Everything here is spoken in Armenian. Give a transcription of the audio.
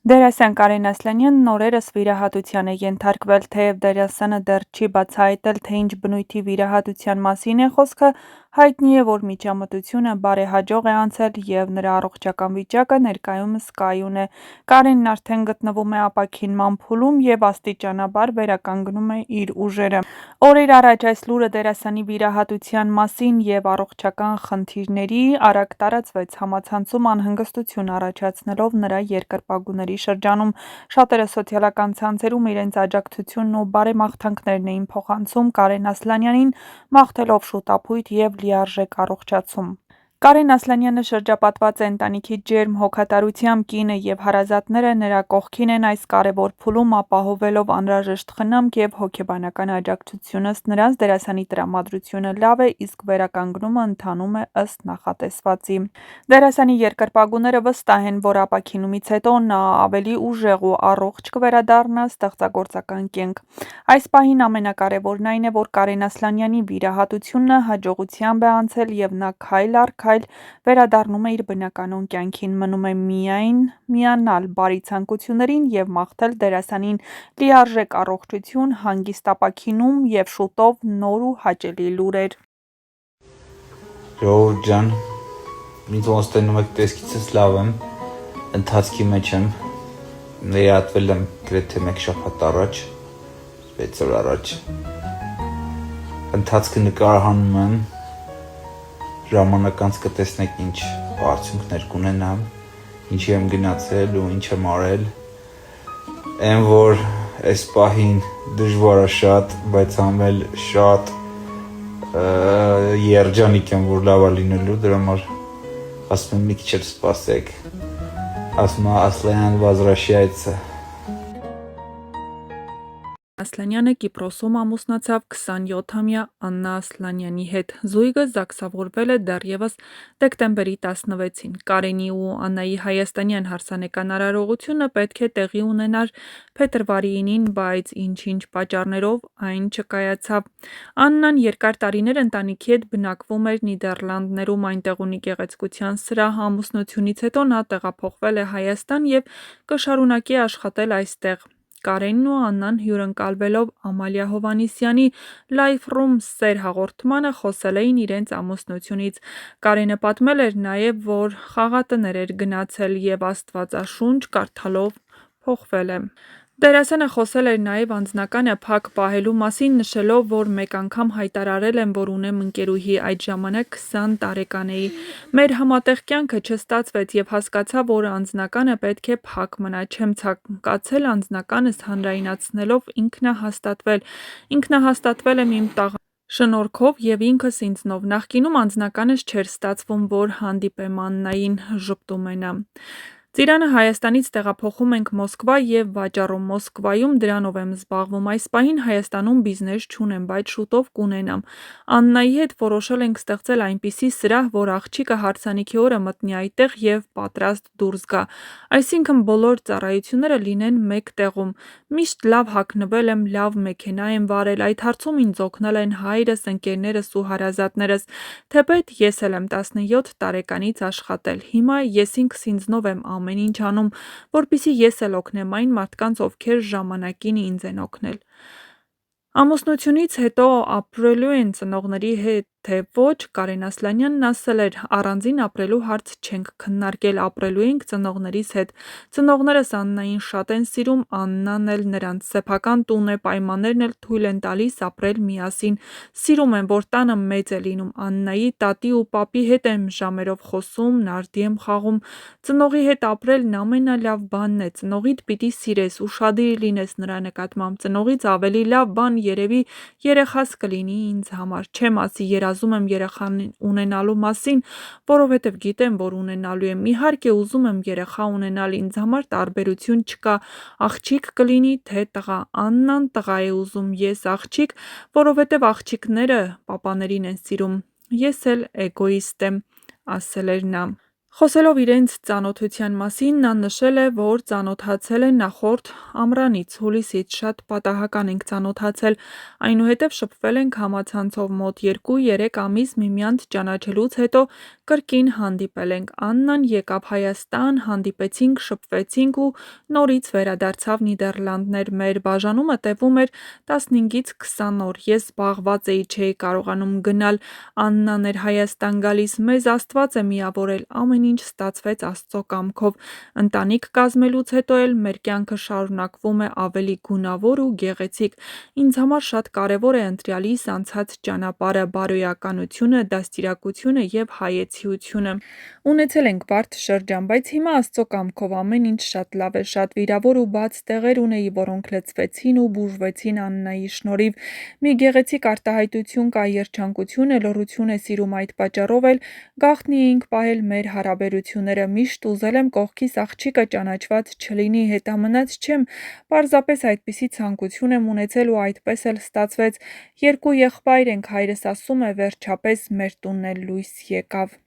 Դերասան Կարեն Ասլանյանն օրերս վիրահատության է ենթարկվել, թեև դերասանը դեռ չի բացահայտել, թե ինչ բնույթի վիրահատության մասին է խոսքը, հայտնի է, որ միջամտությունը բարեհաջող է անցել և նրա առողջական վիճակը ներկայումս կայուն է։ Կարենն արդեն գտնվում է ապաքինման փուլում և աստիճանաբար վերականգնում է իր ուժերը։ Օրեր առաջ այս լուրը դերասանի վիրահատության մասին և առողջական խնդիրների արագ տարածվեց համացանցում անհանգստություն առաջացնելով նրա երկրպագուների շրջանում։ Շատերը սոցիալական ցանցերում իրենց աջակցությունն ու բարեմաղթանքներն էին փոխանցում Կարեն Ասլանյանին, մաղթելով շուտափույթ և լիարժեք առողջացում։ Կարեն Ասլանյանը շրջապատված է ընտանիքի ջերմ հոգատարությամբ, կինը և հարազատները նրա կողքին են այս կարևոր փուլում, ապահովելով անհրաժեշտ խնամք և հոգեբանական աջակցություն։ Ըստ նրանց, դերասանի տրամադրությունը լավ է, իսկ վերականգնումը ընթանում է ըստ նախատեսվածի։ Դերասանի երկրպագուները վստահ են, որ ապաքինումից հետո նա ավելի ուժեղ ու առողջ կվերադառնա ստեղծագործական կյանք։ Այս պահին ամենակարևորն այն է, որ Կարեն Ասլանյանի վիրահատությունը հաջողությամբ է անցել և նա քայլ առ քայլ վերադառնում է իր բնականոն կյանքին։ Մնում է միայն միանալ բարի ցանկություններին և մաղթել դերասանին լիարժեք առողջություն, հանգիստ ապաքինում և շուտով նոր ու հաճելի լուրեր։ Ժողովուրդ ջան, ինձ ոնց տենում եք տեսքիցս լավ եմ, ընթացքի մեջ եմ, ներհատվել եմ գրեթե մեկ շաբաթ առաջ, 6 օր առաջ, ընթացքը նկարահանում եմ, ժամանակ անց կտեսնեք ինչ արդյունքներ կունենամ, ինչի եմ գնացել ու ինչ եմ արել, այն որ այս պահին դժվար է շատ, բայց համել շատ երջանիկ եմ, որ լավ է լինելու, դրա համար ասում եմ մի քիչ էլ սպասեք, ասում է Ասլանյան возвращается։ Ասլանյանը Կիպրոսում ամուսնացավ 27-ամյա Աննա Ասլանյանի հետ։ Զույգը զաքսավորվել է դեռևս դեկտեմբերի 16-ին։ Կարենի ու Աննայի հայաստանյան հարսանեկան արարողությունը պետք է տեղի ունենար փետրվարի 9-ին, բայց ինչ-ինչ պատճառներով այն չկայացավ։ Աննան երկար տարիներ ընտանիքի հետ բնակվում էր Նիդերլանդներում, այնտեղ ունի գեղեցկության սրահ։ Ամուսնությունից հետո նա տեղափոխվել է Հայաստան և կշարունակի աշխատել այստեղ։ Կարենն ու Աննան հյուրընկալվելով Ամալիա Հովհաննիսյանի Life Room սեր հաղորդմանը խոսել էին իրենց ամուսնությունից։ Կարենը պատմել էր նաև, որ խաղատներ էր գնացել և աստվածաշունչ կարդալով փոխվել է։ Դերասանը խոսել էր նաև անձնականը փակ պահելու մասին, նշելով, որ մեկ անգամ հայտարարել եմ, որ ունեմ ընկերուհի, այդ ժամանակ 20 տարեկան էի։ Մեր համատեղ կյանքը չստացվեց և հասկացա, որ անձնականը պետք է փակ մնա։ Չեմ ցանկացել անձնականս հանրայնացնելով ինքնահաստատվել եմ իմ տաղանդների շնորհքով և ինքս ինձնով։ Նախկինում անձնականս չէր ստացվում, որ հանդիպեմ Աննային, ժպտում է նա։ Ծիրանը Հայաստանից տեղափոխում ենք Մոսկվա և վաճառում Մոսկվայում դրանով եմ զբաղվում։ Այս պահին Հայաստանում բիզնես չունեմ, բայց շուտով կունենամ։ Աննայի հետ որոշել ենք ստեղծել այնպիսի սրահ, որ աղջիկը հարսանիքի օրը մտնի այդտեղ և պատրաստ դուրս գա։ Այսինքն բոլոր ծառայությունները լինեն մեկ տեղում։ Միշտ լավ հագնվել եմ, լավ մեքենա եմ վարել, այդ հարցում ինձ օգնել են հայրս, ընկերներս ու հարազատներս։ Թեպետ ես էլ եմ 17 տարեկանից աշխատել։ Հիմա ես ինքս ինձնով եմ ամեն ինչ անում, որպեսզի ես էլ օգնեմ այն մարդկանց, ովքեր ժամանակին ինձ են օգնել։ Ամուսնությունից հետո ապրելու են ծնողների հետ, թե ոչ, Կարեն Ասլանյանն ասել էր. առանձին ապրելու հարց չենք քննարկել, ապրելու ենք ծնողներիս հետ։ Ծնողներս Աննային շատ են սիրում, Աննան էլ նրանց։ Սեփական տուն է, պայմաններն էլ թույլ են տալիս ապրել միասին։ Սիրում եմ, որ տանը մեծ է լինում։ Աննայի տատի ու պապի հետ եմ ժամերով խոսում, նարդի եմ խաղում։ Ծնողի հետ ապրելն ամենալավ բանն է։ Ծնողիդ պիտի սիրես, ուշադիր լինես նրա նկատմամբ։ Ծնողից ավելի լավ բան երևի երեխաս կլինի ինձ համար։ Չեմ ասի երազում եմ երեխա ունենալու մասին, որովհետև գիտեմ, որ ունենալու եմ։ Իհարկե ուզում եմ երեխա ունենալ, ինձ համար տարբերություն չկա, աղջիկ կլինի, թե տղա։ Աննան տղա է ուզում, ես աղջիկ, որովհետև աղջիկները պապաներին են սիրում։ Ես էլ էգոիստ եմ, ասել էր նա։ Խոսելով իրենց ծանոթության մասին, նա նշել է, որ ծանոթացել են նախորդ ամռանից, հուլիսից, շատ պատահական ենք ծանոթացել, այնուհետև շփվել ենք համացանցով մոտ 2-3 ամիս միմյանց ճանաչելուց հետո կրկին հանդիպել ենք, Աննան եկավ Հայաստան, հանդիպեցինք, շփվեցինք ու նորից վերադարձավ Նիդերլանդներ, մեր բաժանումը տևում էր 15-ից 20 օր, ես զբաղված էի, չէի կարողանում գնալ, Աննան էր Հայաստան գալիս, մեզ Աստված է միավորել, ամեն ինչ ստացվեց Աստծո կամքով, ընտանիք կազմելուց հետո էլ մեր կյանքը շարունակվում է ավելի գունավոր ու գեղեցիկ, ինձ համար շատ կարևոր է ընտրյալիս անցած ճանապարհը, բարոյականությունը, դաստիարակությունը և հայեցիությունը, ունեցել ենք բարդ շրջան, բայց հիմա Աստծո կամքով ամեն ինչ շատ լավ է, շատ վիրավոր ու բաց տեղեր ունեի, որոնք լցվեցին ու բուժվեցին Աննայի շնորհիվ, մի գեղեցիկ արտահայտություն կա, երջանկություն է, լռություն է սիրում, այդ պատճառով էլ գաղտնի էինք պահել մեր հարաբերությունները, միշտ ուզել եմ կողքիս աղջիկը ճանաչված չլինի, հետամնաց չեմ, պարզապես այդպիսի ցանկություն եմ ունեցել ու այդպես էլ ստացվեց, երկու եղբայր ենք, հայրս ասում է վերջապես մեր տունն էլ լույս եկավ։